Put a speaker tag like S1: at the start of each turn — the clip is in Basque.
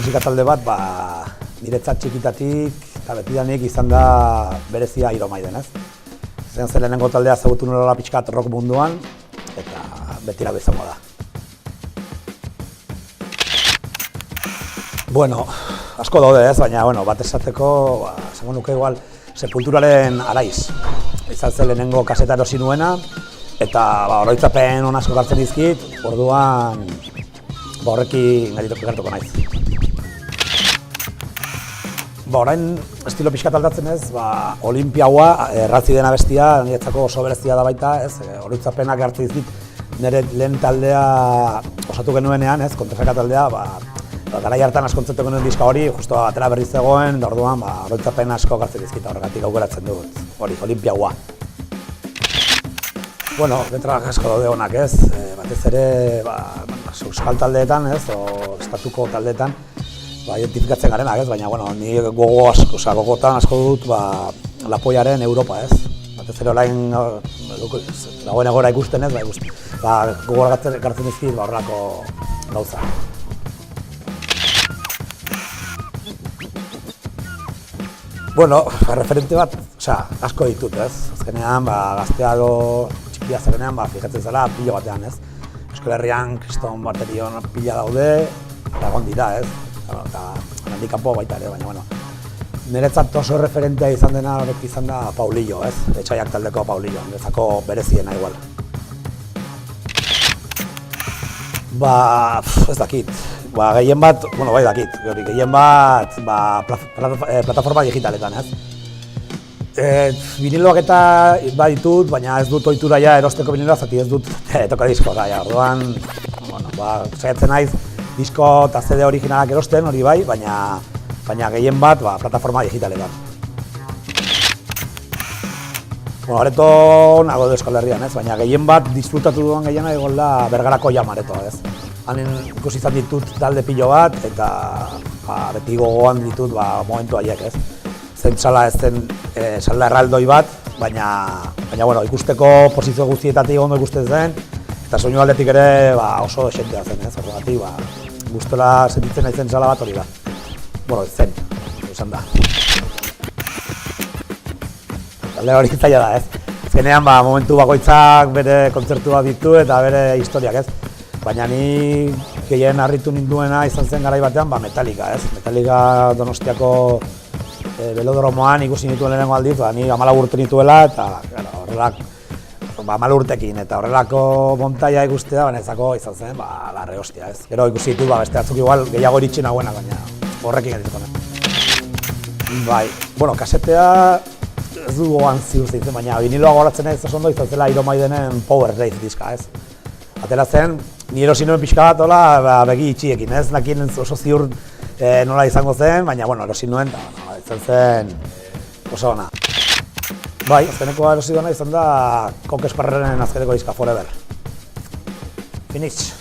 S1: musika talde bat, niretzat txikitatik eta betidanik izan da berezia Iron Maiden, ez? Zen lehenengo taldea ezagutu nuela pixkat rock munduan, eta betira bezango da. Bueno, asko daude ez, baina bat esateko, esango nuke igual, Sepulturaren Araiz. Izan zen lehenengo kaseta erosi nuena, eta oroitzapen on asko gartzen dizkit, orduan horrekin gertuko naiz. Orain estilo pixkat aldatzen ez, Olimpiaua erratzi dena bestia, niretzako oso berezia da baita, ez, oroitzapenak hartzen dizkit nire lehen taldea osatu genuenean, ez, Kontrafaka taldea, garai hartan askontzatu genuen diska hori, justo atera berriz zegoen, da orduan oroitzapen asko hartzen dizkit, horregatik aukeratzen dut, hori, Olimpiaua. Bueno, letra asko daude honak ez, batez ere euskal taldeetan, ez, o estatuko taldeetan, identifikatzen garenak ez, baina, ni gogotan asko dut Lapoiaren Europa ez. Batez ere orain dagoen egora ikusten ez, gogor gartzen dizkit horrelako gauza. Bueno, referente bat, asko ditut ez. Azkenean, gaztea edo txikia zerenean, fijatzen zela pilo batean ez. Euskal Herrian, kriston baterion pila daude, eta egon dira ez. Eta handik kanpo baita ere, baina niretzat oso referentea izan dena horrek izan da Paulillo, ez? Etxaiak taldeko Paulillo, niretzako bereziena igual. Ez dakit, gehien bat, bai dakit, gehien bat plataforma digitaletan, ez? Viniloak eta ditut, baina ez dut ohitura erosteko viniloa, zati ez dut tokadiskoa, orduan, saiatzen naiz, disko eta CD originalak erosten hori bai, baina gehien bat plataforma digitaletan. Areto nago du Euskal Herrian, ez? Baina gehien bat disfrutatu duan gehiena egon da Bergarako Jam aretoa, ez? Han ikusi izan ditut talde pilo bat eta beti gogoan ditut momentu haiek, ez? Zen sala ez zen sala erraldoi bat, baina ikusteko posizio guztietatik ondo ikusten zen, eta soinu aldetik ere oso esentea zen, ez? Horregatik, gustora sentitzen naizen sala bat hori da. Zen, izan da. Talde hori zaila da, ez? Azkenean, momentu bakoitzak bere kontzertua ditu eta bere historiak, ez? Baina ni gehien harritu ninduena izan zen garai batean, Metallica, ez? Metallica Donostiako belodromoan ikusi nituen lehenengo aldiz, ni 14 urte nituela eta horrelak 14 urtekin eta horrelako montaia ikustea, banetzako izan zen, larre hostia, ez? Gero ikusi ditut, beste batzuk igual gehiago iritsi nagoena, baina horrekin edituko nahi. Kasetea ez du gogoan ziur zeitzen, baina viniloa goratzen ez oso ondo izan zela Iron Maidenen Power Race diska, ez? Atera zen, ni erosi nuen pixka bat hola begi itxiekin, ez? Nakien oso ziur nola izango zen, baina erosi nuen, izan zen oso ona. Azkeneko erosi duena izan da Cock Sparreren azkeneko diska Forever. Finish.